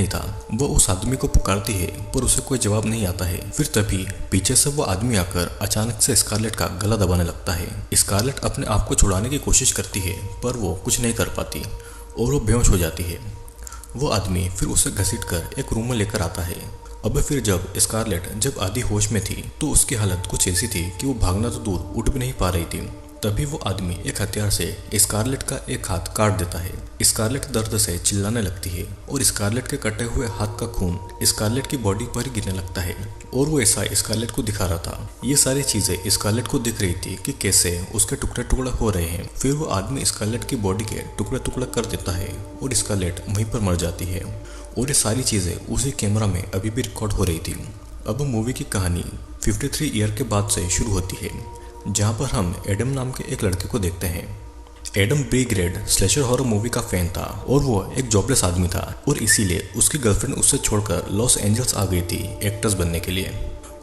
नहीं था। वो उस आदमी को पुकारती है पर उसे कोई जवाब नहीं आता है। फिर तभी पीछे से वो आदमी आकर अचानक से स्कारलेट का गला दबाने लगता है। स्कारलेट अपने आप को छुड़ाने की कोशिश करती है पर वो कुछ नहीं कर पाती और वो बेहोश हो जाती है। वो आदमी फिर उसे घसीटकर एक रूम में लेकर आता है। अब फिर जब स्कारलेट जब आधी होश में थी तो उसकी हालत कुछ ऐसी थी कि वो भागना तो दूर उठ भी नहीं पा रही थी। तभी वो आदमी एक हथियार से स्कारलेट का एक हाथ काट देता है। स्कारलेट दर्द से चिल्लाने लगती है और स्कारलेट के कटे हुए हाथ का खून स्कारलेट की बॉडी पर गिरने लगता है और वो ऐसा स्कारलेट को दिखा रहा था। ये सारी चीजें स्कारलेट को दिख रही थी कि कैसे उसके टुकड़े टुकड़े हो रहे हैं। फिर वो आदमी स्कारलेट की बॉडी के टुकड़े टुकड़े कर देता है और स्कारलेट वहीं पर मर जाती है। और ये सारी चीजें उसी कैमरा में अभी भी रिकॉर्ड हो रही थी। अब मूवी की कहानी 53 ईयर के बाद से शुरू होती है, जहाँ पर हम एडम नाम के एक लड़के को देखते हैं। Adam B grade slasher horror movie का फैन था और वो एक जॉबलेस आदमी था और इसीलिए उसकी गर्लफ्रेंड उससे छोड़कर लॉस एंजल्स आ गई थी एक्ट्रेस बनने के लिए।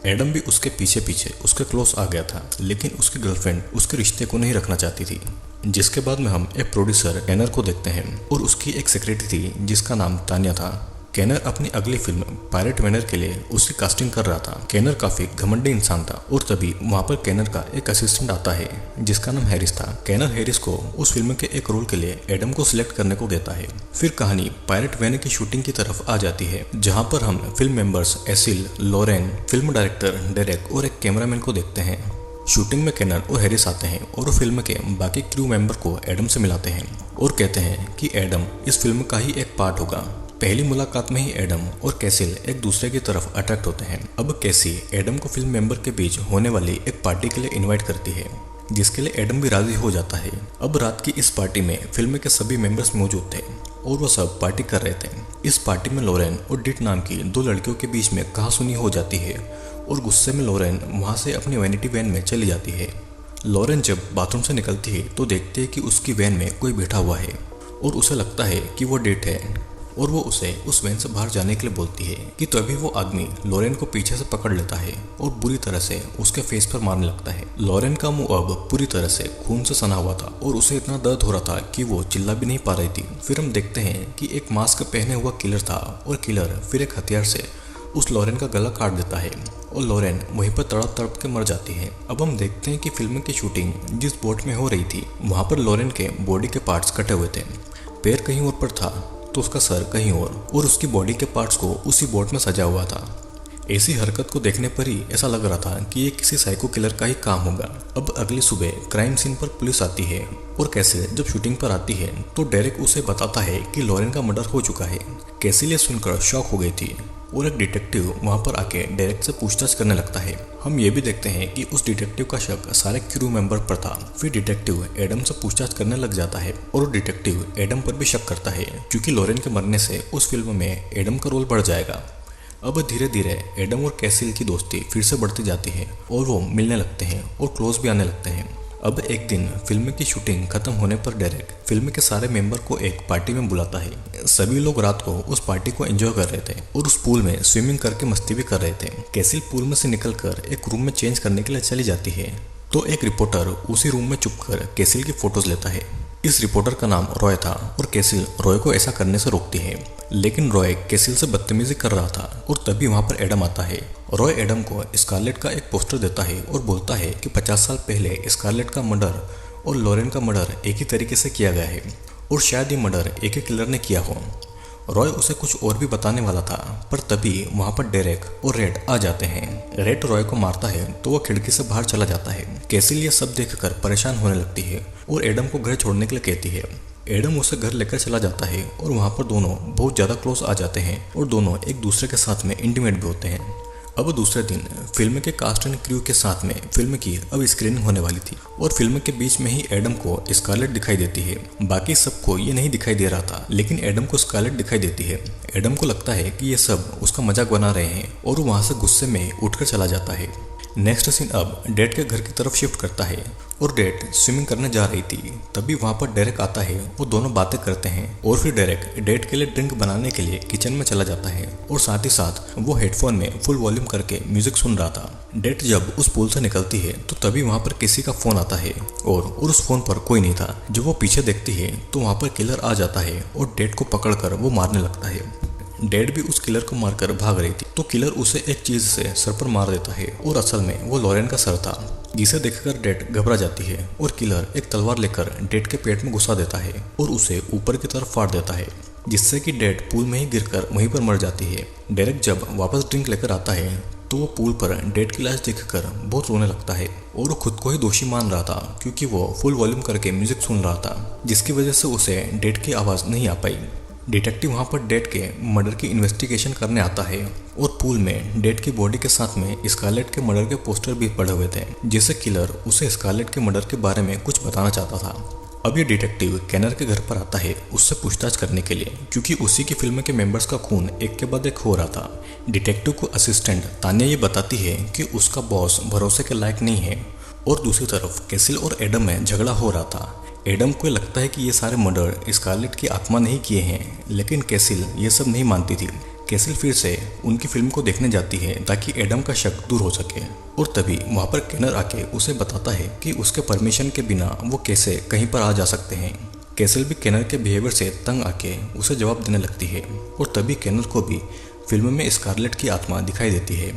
एडम भी उसके पीछे पीछे उसके क्लोज आ गया था, लेकिन उसकी गर्लफ्रेंड उसके रिश्ते को नहीं रखना चाहती थी। जिसके बाद में हम एक प्रोड्यूसर कैनर को देखते हैं और उसकी एक सेक्रेटरी थी जिसका नाम तान्या था। कैनर अपनी अगली फिल्म पायरेट वेनर के लिए उसकी कास्टिंग कर रहा था। कैनर काफी घमंडी इंसान था और तभी वहाँ पर कैनर का एक असिस्टेंट आता है जिसका नाम हैरिस था। कैनर हैरिस को उस फिल्म के एक रोल के लिए एडम को सिलेक्ट करने को कहता है। फिर कहानी पायरेट वेनर की शूटिंग की तरफ आ जाती है, जहाँ पर हम film members Asil, Lauren, film director Derek और एक कैमरामैन को देखते हैं। शूटिंग में कैनर और हैरिस आते हैं और फिल्म के बाकी क्रू मेंबर को एडम से मिलाते हैं और कहते हैं कि एडम इस फिल्म का ही एक पार्ट होगा। पहली मुलाकात में ही एडम और कैसिल एक दूसरे की तरफ अट्रैक्ट होते हैं। अब कैसी एडम को फिल्म मेंबर के बीच होने वाली एक पार्टी के लिए इनवाइट करती है, जिसके लिए एडम भी राजी हो जाता है। अब रात की इस पार्टी में फिल्म के सभी मेंबर्स मौजूद थे और वो सब पार्टी कर रहे थे। इस पार्टी में लॉरेन और डिट नाम की दो लड़कियों के बीच में कहासुनी हो जाती है और गुस्से में लॉरेन वहाँ से अपनी वैनिटी वैन में चली जाती है। लॉरेन जब बाथरूम से निकलती है तो देखती है कि उसकी वैन में कोई बैठा हुआ है और उसे लगता है कि वो डिट है और वो उसे उस वैन से बाहर जाने के लिए बोलती है कि तभी वो आदमी लॉरेन को पीछे से पकड़ लेता है और बुरी तरह से उसके फेस पर मारने लगता है। लॉरेन का मुंह अब पूरी तरह से खून से सना हुआ था और उसे इतना दर्द हो रहा था कि वो चिल्ला भी नहीं पा रही थी। फिर हम देखते हैं कि एक मास्क पहने हुआ किलर था और किलर फिर एक हथियार से उस लॉरेन का गला काट देता है और लॉरेन वहीं पर तड़प तड़प के मर जाती है। अब हम देखते हैं कि फिल्म की शूटिंग जिस बोट में हो रही थी वहाँ पर लॉरेन के बॉडी के पार्ट्स कटे हुए थे। पैर कहीं और पर था तो उसका सर कहीं और उसकी बॉडी के पार्ट्स को उसी बोट में सजा हुआ था। ऐसी हरकत को देखने पर ही ऐसा लग रहा था कि ये किसी साइको किलर का ही काम होगा। अब अगली सुबह क्राइम सीन पर पुलिस आती है और कैसिल जब शूटिंग पर आती है तो डेरेक उसे बताता है कि लॉरेन का मर्डर हो चुका है। कैसिल ये सुनकर शॉक हो गई थी और एक डिटेक्टिव वहां पर आके डेरेक से पूछताछ करने लगता है। हम ये भी देखते हैं कि उस डिटेक्टिव का शक सारे क्रू मेंबर पर था। फिर डिटेक्टिव एडम से पूछताछ करने लग जाता है और डिटेक्टिव एडम पर भी शक करता है क्योंकि लॉरेन के मरने से उस फिल्म में एडम का रोल बढ़ जाएगा। अब धीरे धीरे एडम और कैसिल की दोस्ती फिर से बढ़ती जाती है और वो मिलने लगते हैं और क्लोज भी आने लगते हैं। अब एक दिन फिल्म की शूटिंग खत्म होने पर डेरेक फिल्म के सारे मेंबर को एक पार्टी में बुलाता है। सभी लोग रात को उस पार्टी को एंजॉय कर रहे थे और उस पूल में स्विमिंग करके मस्ती भी कर रहे थे। कैसिल पूल में से निकलकर एक रूम में चेंज करने के लिए चली जाती है तो एक रिपोर्टर उसी रूम में छुपकर कैसिल की फोटोज लेता है। इस रिपोर्टर का नाम रॉय था और कैसिल रॉय को ऐसा करने से रोकती है, लेकिन रॉय कैसिल से बदतमीजी कर रहा था और तभी वहां पर एडम आता है। रॉय एडम को स्कारलेट का एक पोस्टर देता है और बोलता है कि 50 साल पहले स्कारलेट का मर्डर और लॉरेन का मर्डर एक ही तरीके से किया गया है और शायद ये मर्डर एक ही किलर ने किया हो। रॉय उसे कुछ और भी बताने वाला था पर तभी वहां पर डेरेक और रेड आ जाते हैं। रेड रॉय को मारता है तो वह खिड़की से बाहर चला जाता है। कैसिल ये सब देखकर परेशान होने लगती है और एडम को घर छोड़ने के लिए कहती है। एडम उसे घर लेकर चला जाता है और वहां पर दोनों बहुत ज्यादा क्लोज आ जाते हैं और दोनों एक दूसरे के साथ में इंटीमेट भी होते हैं। अब दूसरे दिन फिल्म के कास्ट एंड क्रू के साथ में फिल्म की अब स्क्रीनिंग होने वाली थी और फिल्म के बीच में ही एडम को स्कारलेट दिखाई देती है। बाकी सबको ये नहीं दिखाई दे रहा था, लेकिन एडम को स्कारलेट दिखाई देती है। एडम को लगता है कि ये सब उसका मजाक बना रहे हैं और वहां से गुस्से में उठकर चला जाता है। नेक्स्ट सीन अब डेट के घर की तरफ शिफ्ट करता है और डेट स्विमिंग करने जा रही थी। तभी वहां पर डेरेक आता है और दोनों बातें करते हैं और फिर डेरेक डेट के लिए ड्रिंक बनाने के लिए किचन में चला जाता है और साथ ही साथ वो हेडफोन में फुल वॉल्यूम करके म्यूजिक सुन रहा था। डेट जब उस पुल से निकलती है तो तभी वहां पर किसी का फोन आता है और उस फोन पर कोई नहीं था। जब वो पीछे देखती है तो वहां पर किलर आ जाता है और डेट को पकड़कर वो मारने लगता है। डेड भी उस किलर को मारकर भाग रही थी तो किलर उसे एक चीज से सर पर मार देता है और असल में वो लॉरेन का सर था, जिसे देखकर डेड घबरा जाती है और किलर एक तलवार लेकर डेड के पेट में घुसा देता है और उसे ऊपर की तरफ फाड़ देता है, जिससे कि डेड पूल में ही गिरकर वहीं पर मर जाती है। डेरेक जब वापस ड्रिंक लेकर आता है तो वो पूल पर डेड की लाश देखकर बहुत रोने लगता है और वो खुद को ही दोषी मान रहा था क्योंकि वो फुल वॉल्यूम करके म्यूजिक सुन रहा था, जिसकी वजह से उसे डेड की आवाज़ नहीं आ पाई। डिटेक्टिव वहाँ पर डेड के मर्डर की इन्वेस्टिगेशन करने आता है और पूल में डेड की बॉडी के साथ में स्कारलेट के मर्डर के पोस्टर भी पड़े हुए थे, जिससे किलर उसे स्कारलेट के मर्डर के बारे में कुछ बताना चाहता था। अब ये डिटेक्टिव केनर के घर पर आता है उससे पूछताछ करने के लिए, क्योंकि उसी की फिल्म के मेंबर्स का खून एक के बाद एक हो रहा था। डिटेक्टिव को असिस्टेंट तानिया ये बताती है कि उसका बॉस भरोसे के लायक नहीं है और दूसरी तरफ कैसिल और एडम में झगड़ा हो रहा था। एडम को लगता है कि ये सारे मर्डर स्कारलेट की आत्मा नहीं किए हैं, लेकिन कैसिल ये सब नहीं मानती थी। कैसिल फिर से उनकी फिल्म को देखने जाती है ताकि एडम का शक दूर हो सके और तभी वहाँ पर केनर आके उसे बताता है कि उसके परमिशन के बिना वो कैसे कहीं पर आ जा सकते हैं। कैसिल भी केनर के बिहेवियर से तंग आके उसे जवाब देने लगती है और तभी केनर को भी फिल्म में स्कारलेट की आत्मा दिखाई देती है।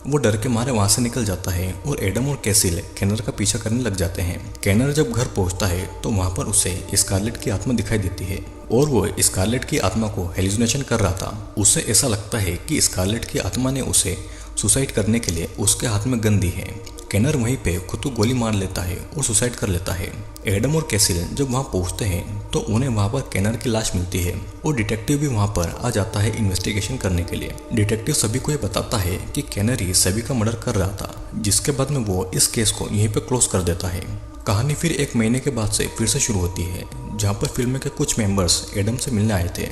वो डर के मारे वहाँ से निकल जाता है और एडम और कैसिल केनर का पीछा करने लग जाते हैं। केनर जब घर पहुँचता है तो वहाँ पर उसे स्कारलेट की आत्मा दिखाई देती है और वो स्कारलेट की आत्मा को हेलुसिनेशन कर रहा था। उसे ऐसा लगता है कि स्कारलेट की आत्मा ने उसे सुसाइड करने के लिए उसके हाथ में गन दी है। केनर वहीं पे खुद को गोली मार लेता है और सुसाइड कर लेता है। एडम और कैसिल जब वहाँ पहुँचते हैं तो उन्हें वहाँ पर केनर की लाश मिलती है और डिटेक्टिव भी वहाँ पर आ जाता है इन्वेस्टिगेशन करने के लिए। डिटेक्टिव सभी को ये बताता है कि केनर ही सभी का मर्डर कर रहा था, जिसके बाद में वो इस केस को यहीं पे क्लोज कर देता है। कहानी फिर एक महीने के बाद से फिर से शुरू होती है, जहाँ पर फिल्म के कुछ मेंबर्स एडम से मिलने आए थे,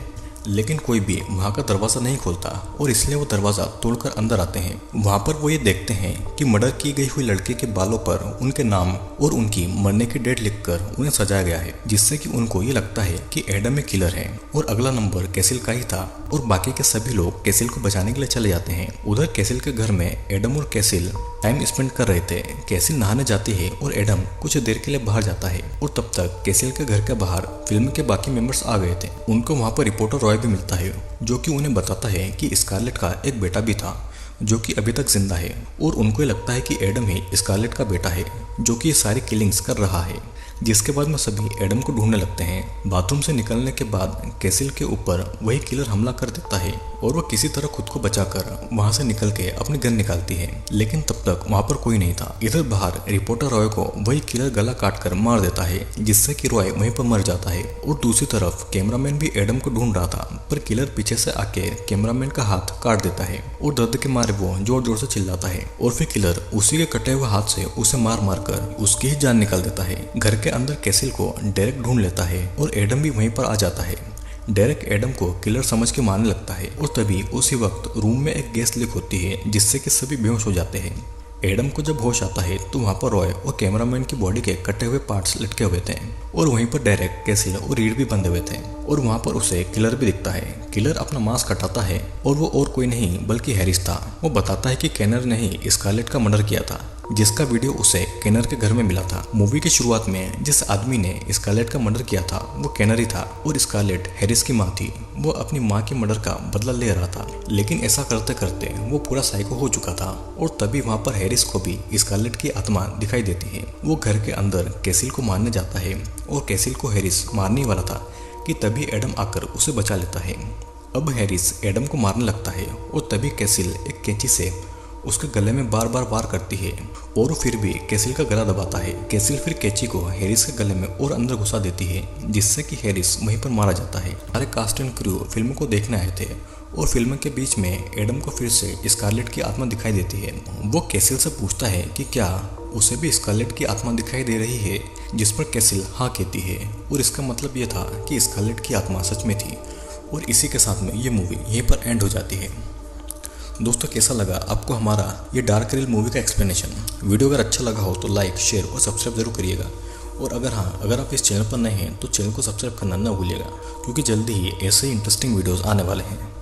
लेकिन कोई भी वहाँ का दरवाज़ा नहीं खोलता और इसलिए वो दरवाज़ा तोड़कर अंदर आते हैं। वहाँ पर वो ये देखते हैं कि मर्डर की गई हुई लड़के के बालों पर उनके नाम और उनकी मरने की डेट लिखकर उन्हें सजाया गया है, जिससे कि उनको ये लगता है कि एडम में किलर है और अगला नंबर कैसिल का ही था और बाकी के सभी लोग कैसिल को बचाने के लिए चले जाते हैं। उधर कैसिल के घर में एडम और कैसिल टाइम स्पेंड कर रहे थे। कैसिल नहाने जाती है और एडम कुछ देर के लिए बाहर जाता है और तब तक कैसिल के घर के बाहर फिल्म के बाकी मेंबर्स आ गए थे। उनको वहाँ पर रिपोर्टर रॉय भी मिलता है, जो कि उन्हें बताता है कि स्कारलेट का एक बेटा भी था जो कि अभी तक जिंदा है और उनको ये लगता है कि एडम ही स्कारलेट का बेटा है जो कि ये सारी किलिंग्स कर रहा है। जिसके बाद में सभी एडम को ढूंढने लगते हैं। बाथरूम से निकलने के बाद कैसिल के ऊपर वही किलर हमला कर देता है और वो किसी तरह खुद को बचाकर वहां से निकल के अपनी गन निकालती है, लेकिन तब तक वहां पर कोई नहीं था। इधर बाहर रिपोर्टर रॉय को वही किलर गला काट कर मार देता है, जिससे कि रॉय वहीं पर मर जाता है। और दूसरी तरफ कैमरामैन भी एडम को ढूंढ रहा था, पर किलर पीछे से आके कैमरामैन का हाथ काट देता है और दर्द के मारे वो जोर जोर से चिल्लाता है और फिर किलर उसी के कटे हुए हाथ से उसे मार मार कर उसकी ही जान निकाल देता है। घर के अंदर कैसिल को डेरेक ढूंढ लेता है और एडम भी वहीं पर आ जाता है। डेरेक एडम को किलर समझ के मारने लगता है और तभी उसी वक्त रूम में एक गैस लीक होती है, जिससे कि सभी बेहोश हो जाते हैं। एडम को जब होश आता है तो वहाँ पर रॉय और कैमरामैन की बॉडी के कटे हुए पार्ट्स लटके हुए थे और वहीं पर डेरेक, कैसिल और रीड भी बंधे हुए थे और वहाँ पर उसे किलर भी दिखता है। किलर अपना मास्क हटाता है और वो और कोई नहीं बल्कि हैरिस था। वो बताता है कि केनर ने ही स्कारलेट का मर्डर किया था, जिसका वीडियो उसे केनर के घर में मिला था। मूवी की शुरुआत में जिस आदमी ने स्कारलेट का मर्डर किया था वो केनर ही था और स्कारलेट हैरिस की माँ थी। वो अपनी माँ के मर्डर का बदला ले रहा था, लेकिन ऐसा करते करते वो पूरा साइको हो चुका था और तभी वहाँ पर हैरिस को भी स्कारलेट की आत्मा दिखाई देती है। वो घर के अंदर कैसिल को मारने जाता है और कैसिल को हैरिस मारने वाला था कि तभी एडम आकर उसे बचा लेता है। अब हैरिस एडम को मारने लगता है और तभी कैसिल एक कैंची से उसके गले में बार बार वार करती है और वो फिर भी कैसिल का गला दबाता है। कैसिल फिर कैंची को हैरिस के गले में और अंदर घुसा देती है, जिससे कि हैरिस वहीं पर मारा जाता है। सारे कास्ट एंड क्रू फिल्म को देखने आए थे और फिल्म के बीच में एडम को फिर से स्कारलेट की आत्मा दिखाई देती है। वो कैसिल से पूछता है कि क्या उसे भी स्कारलेट की आत्मा दिखाई दे रही है, जिस पर कैसिल हाँ कहती है और इसका मतलब ये था कि स्कारलेट की आत्मा सच में थी। और इसी के साथ में ये मूवी यहीं पर एंड हो जाती है। दोस्तों, कैसा लगा आपको हमारा ये डार्क रील मूवी का एक्सप्लेनेशन? वीडियो अगर अच्छा लगा हो तो लाइक, शेयर और सब्सक्राइब जरूर करिएगा। और अगर आप इस चैनल पर नए हैं तो चैनल को सब्सक्राइब करना ना भूलिएगा, क्योंकि जल्दी ही ऐसे ही इंटरेस्टिंग वीडियोस आने वाले हैं।